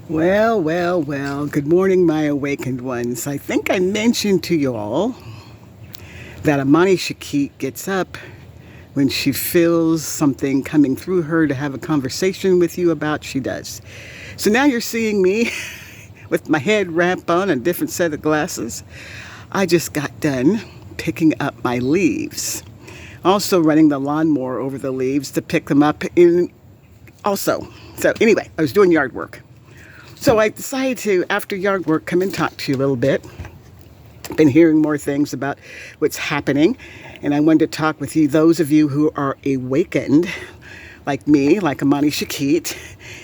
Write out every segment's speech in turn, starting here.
Well, well, well. Good morning, my awakened ones. I think I mentioned to you all that Amani Shakit gets up when she feels something coming through her to have a conversation with you about. She does. So now you're seeing me with my head wrapped on a different set of glasses. I just got done picking up my leaves. Also running the lawnmower over the leaves to pick them up in also. So anyway, I was doing yard work. So I decided to, after yard work, come and talk to you a little bit. Been hearing more things about what's happening, and I wanted to talk with you, those of you who are awakened, like me, like Amani Shakit.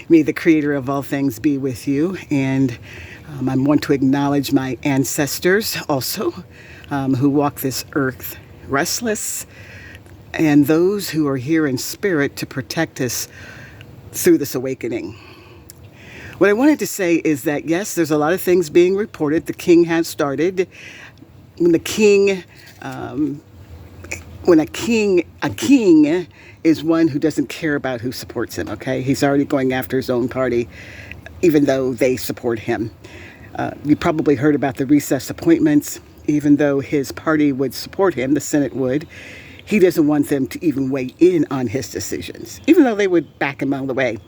May the creator of all things be with you. And I want to acknowledge my ancestors also, who walk this earth restless, and those who are here in spirit to protect us through this awakening. What I wanted to say is that, yes, there's a lot of things being reported. The king has started. When the king, when a king is one who doesn't care about who supports him, okay? He's already going after his own party, even though they support him. You probably heard about the recess appointments. Even though his party would support him, the Senate would, he doesn't want them to even weigh in on his decisions, even though they would back him all the way.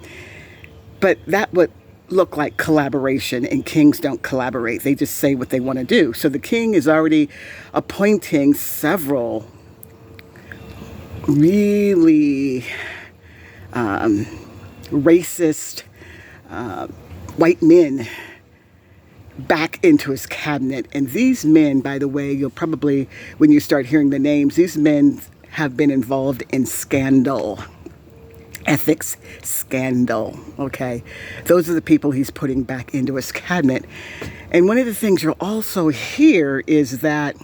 But that would look like collaboration, and kings don't collaborate. They just say what they want to do. So the king is already appointing several really racist white men back into his cabinet. And these men, by the way, you'll probably, when you start hearing the names, these men have been involved in scandal. Ethics scandal, okay? Those are the people he's putting back into his cabinet. And one of the things you'll also hear is that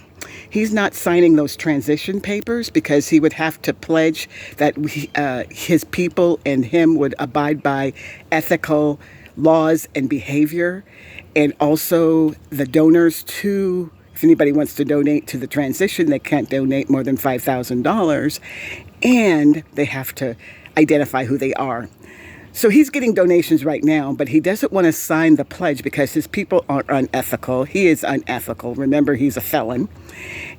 he's not signing those transition papers because he would have to pledge that his people and him would abide by ethical laws and behavior. And also the donors too. If anybody wants to donate to the transition, they can't donate more than $5,000. And they have to identify who they are. So he's getting donations right now, but he doesn't want to sign the pledge because his people are unethical. He is unethical. Remember, he's a felon.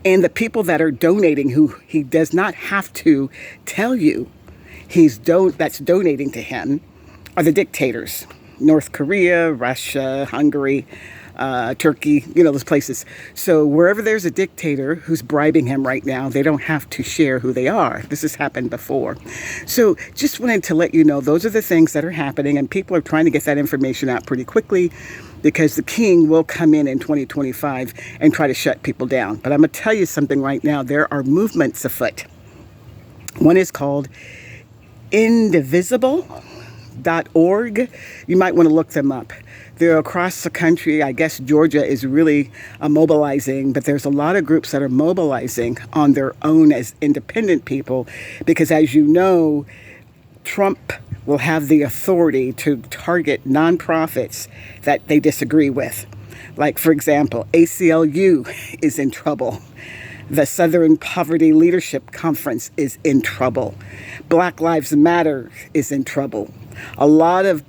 And the people that are donating, who he does not have to tell you that's donating to him, are the dictators. North Korea, Russia, Hungary, Turkey, those places. So wherever there's a dictator who's bribing him right now, they don't have to share who they are. This has happened before. So just wanted to let you know, those are the things that are happening, and people are trying to get that information out pretty quickly because the king will come in 2025 and try to shut people down. But I'm going to tell you something right now. There are movements afoot. One is called Indivisible.org. You might want to look them up. They're across the country. I guess Georgia is really mobilizing, but there's a lot of groups that are mobilizing on their own as independent people because, as you know, Trump will have the authority to target nonprofits that they disagree with. Like, for example, ACLU is in trouble. The Southern Poverty Leadership Conference is in trouble. Black Lives Matter is in trouble. A lot of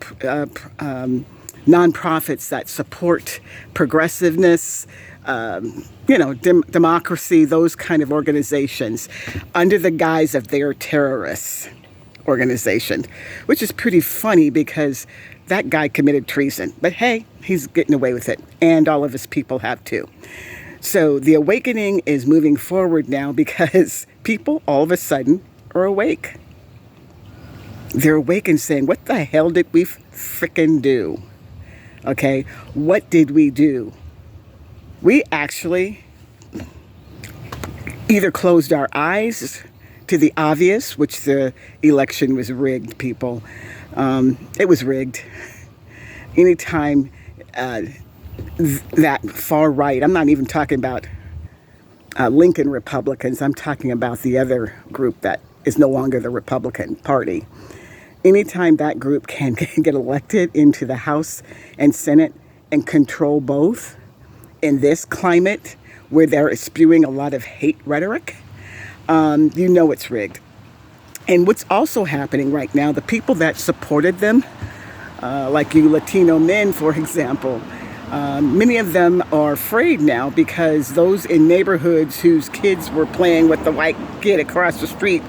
nonprofits that support progressiveness, democracy, those kind of organizations, under the guise of their terrorist organization, which is pretty funny because that guy committed treason. But hey, he's getting away with it, and all of his people have too. So the awakening is moving forward now because people all of a sudden are awake. They're awake and saying, what the hell did we frickin' do? Okay, what did we do? We actually either closed our eyes to the obvious, which the election was rigged, people. It was rigged. Anytime that far right, I'm not even talking about Lincoln Republicans, I'm talking about the other group that is no longer the Republican Party. Anytime that group can get elected into the House and Senate and control both in this climate where they're spewing a lot of hate rhetoric, you know it's rigged. And what's also happening right now, the people that supported them like you Latino men, for example. Many of them are afraid now because those in neighborhoods whose kids were playing with the white kid across the street,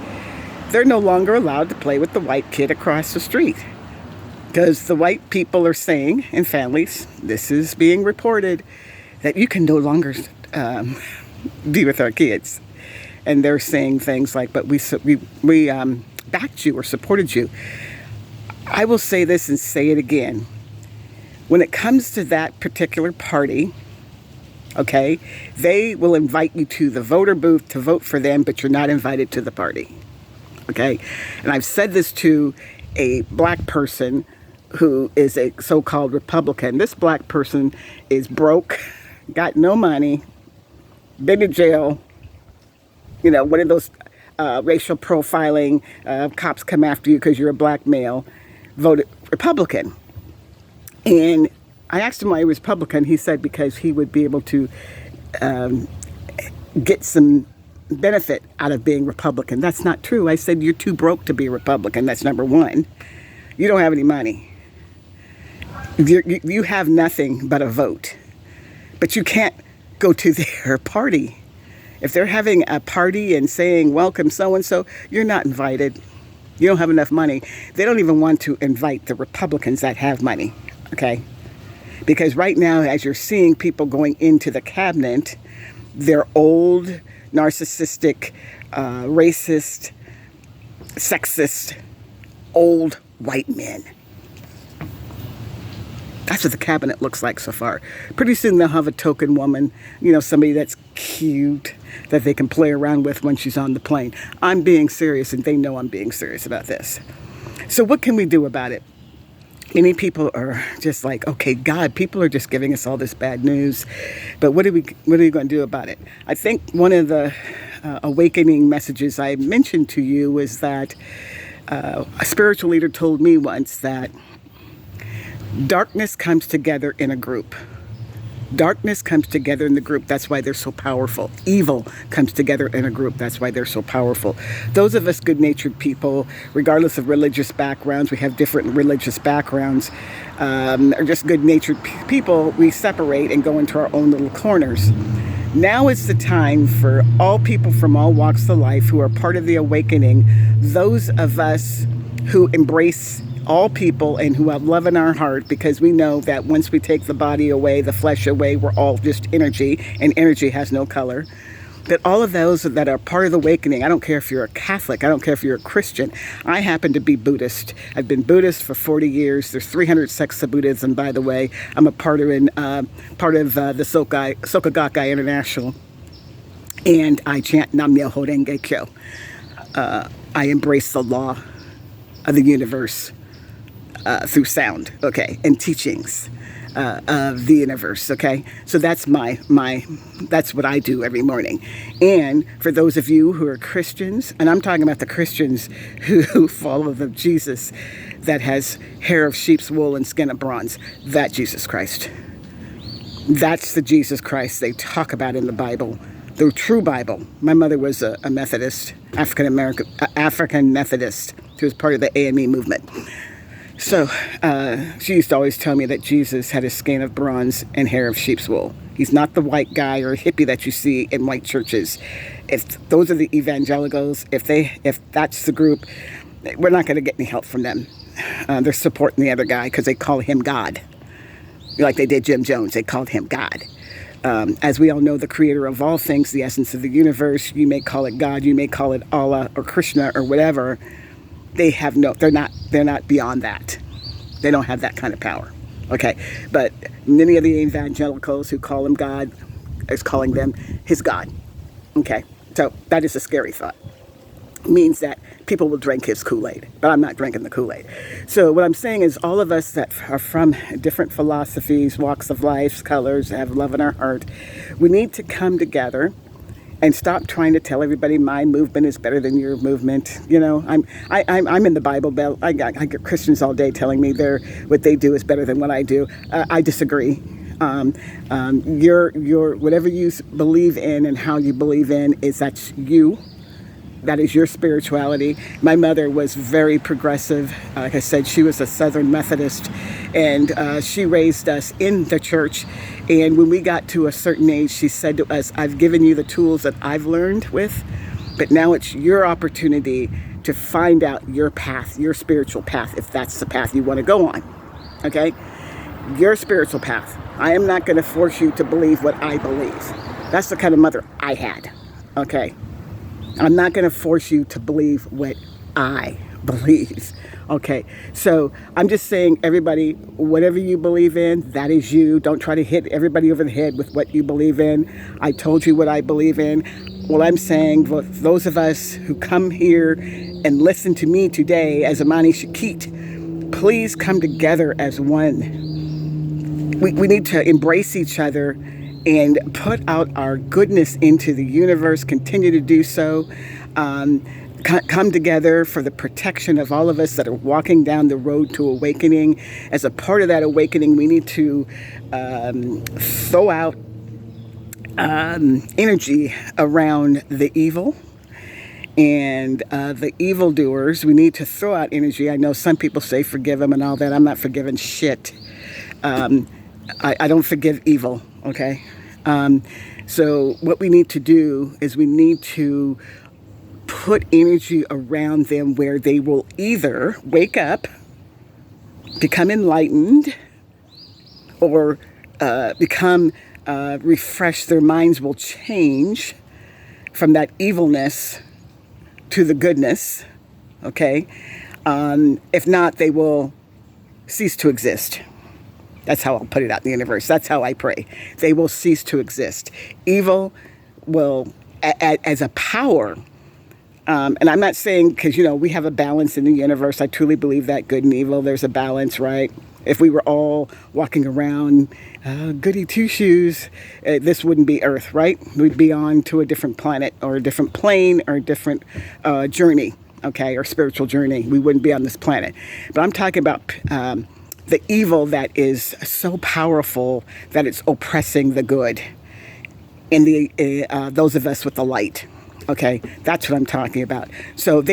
they're no longer allowed to play with the white kid across the street. Because the white people are saying, in families, this is being reported, that you can no longer be with our kids. And they're saying things like, but we backed you or supported you. I will say this and say it again. When it comes to that particular party, okay, they will invite you to the voter booth to vote for them, but you're not invited to the party. Okay? And I've said this to a black person who is a so-called Republican. This black person is broke, got no money, been to jail, you know, one of those racial profiling, cops come after you because you're a black male, voted Republican. And I asked him why he was Republican. He said because he would be able to get some benefit out of being Republican. That's not true. I said, you're too broke to be a Republican. That's number one. You don't have any money. You have nothing but a vote. But you can't go to their party. If they're having a party and saying, welcome so-and-so, you're not invited. You don't have enough money. They don't even want to invite the Republicans that have money, okay? Because right now, as you're seeing people going into the cabinet, they're old, narcissistic, racist, sexist, old white men. That's what the cabinet looks like so far. Pretty soon they'll have a token woman, you know, somebody that's cute that they can play around with when she's on the plane. I'm being serious, and they know I'm being serious about this. So what can we do about it? Many people are just like, okay, God, people are just giving us all this bad news, but what are we going to do about it? I think one of the awakening messages I mentioned to you was that a spiritual leader told me once that darkness comes together in a group. Darkness comes together in the group. That's why they're so powerful. Evil comes together in a group. That's why they're so powerful. Those of us good-natured people, regardless of religious backgrounds, we have different religious backgrounds, are just good-natured people. We separate and go into our own little corners. Now is the time for all people from all walks of life who are part of the awakening, those of us who embrace all people and who have love in our heart, because we know that once we take the body away, the flesh away, we're all just energy, and energy has no color. That all of those that are part of the awakening, I don't care if you're a Catholic, I don't care if you're a Christian. I happen to be Buddhist. I've been Buddhist for 40 years. There's 300 sects of Buddhism, by the way. I'm a part of the Soka Gakkai International, and I chant Nam Myoho Renge Kyo. I embrace the law of the universe through sound, okay, and teachings of the universe, okay? So that's that's what I do every morning. And for those of you who are Christians, and I'm talking about the Christians who follow the Jesus that has hair of sheep's wool and skin of bronze, that Jesus Christ. That's the Jesus Christ they talk about in the Bible, the true Bible. My mother was a Methodist, African Methodist. She was part of the AME movement. So she used to always tell me that Jesus had a skin of bronze and hair of sheep's wool. He's not the white guy or hippie that you see in white churches. If those are the evangelicals, if that's the group, we're not going to get any help from them. They're supporting the other guy because they call him God. Like they did Jim Jones, they called him God. As we all know, the creator of all things, the essence of the universe, you may call it God, you may call it Allah or Krishna or whatever. They're not beyond that. They don't have that kind of power. Okay. But many of the evangelicals who call him God is calling them his God. Okay. So that is a scary thought. It means that people will drink his Kool-Aid, but I'm not drinking the Kool-Aid. So what I'm saying is all of us that are from different philosophies, walks of life, colors, have love in our heart, we need to come together and stop trying to tell everybody my movement is better than your movement. You know, I'm in the Bible Belt. I get Christians all day telling me what they do is better than what I do. I disagree. Your whatever you believe in and how you believe in that's you. That is your spirituality. My mother was very progressive. Like I said, she was a Southern Methodist, and she raised us in the church. And when we got to a certain age, she said to us, I've given you the tools that I've learned with, but now it's your opportunity to find out your path, your spiritual path, if that's the path you want to go on. Okay? Your spiritual path. I am not going to force you to believe what I believe. That's the kind of mother I had. Okay? I'm not going to force you to believe what I believe. Okay, so I'm just saying, everybody, whatever you believe in, that is you. Don't try to hit everybody over the head with what you believe in. I told you what I believe in. Well, I'm saying, those of us who come here and listen to me today as Amani Shakit, please come together as one. We need to embrace each other and put out our goodness into the universe, continue to do so. Come together for the protection of all of us that are walking down the road to awakening. As a part of that awakening, we need to throw out energy around the evil and the evildoers. We need to throw out energy. I know some people say forgive them and all that. I'm not forgiving shit. I don't forgive evil, okay? So what we need to do is we need to put energy around them where they will either wake up, become enlightened, or become refreshed. Their minds will change from that evilness to the goodness, okay? If not, they will cease to exist. That's how I'll put it out in the universe. That's how I pray. They will cease to exist. Evil will, as a power, and I'm not saying, because, we have a balance in the universe. I truly believe that good and evil, there's a balance, right? If we were all walking around goody two-shoes, this wouldn't be Earth, right? We'd be on to a different planet or a different plane or a different journey, okay, or spiritual journey. We wouldn't be on this planet. But I'm talking about the evil that is so powerful that it's oppressing the good and those of us with the light. Okay, that's what I'm talking about. So they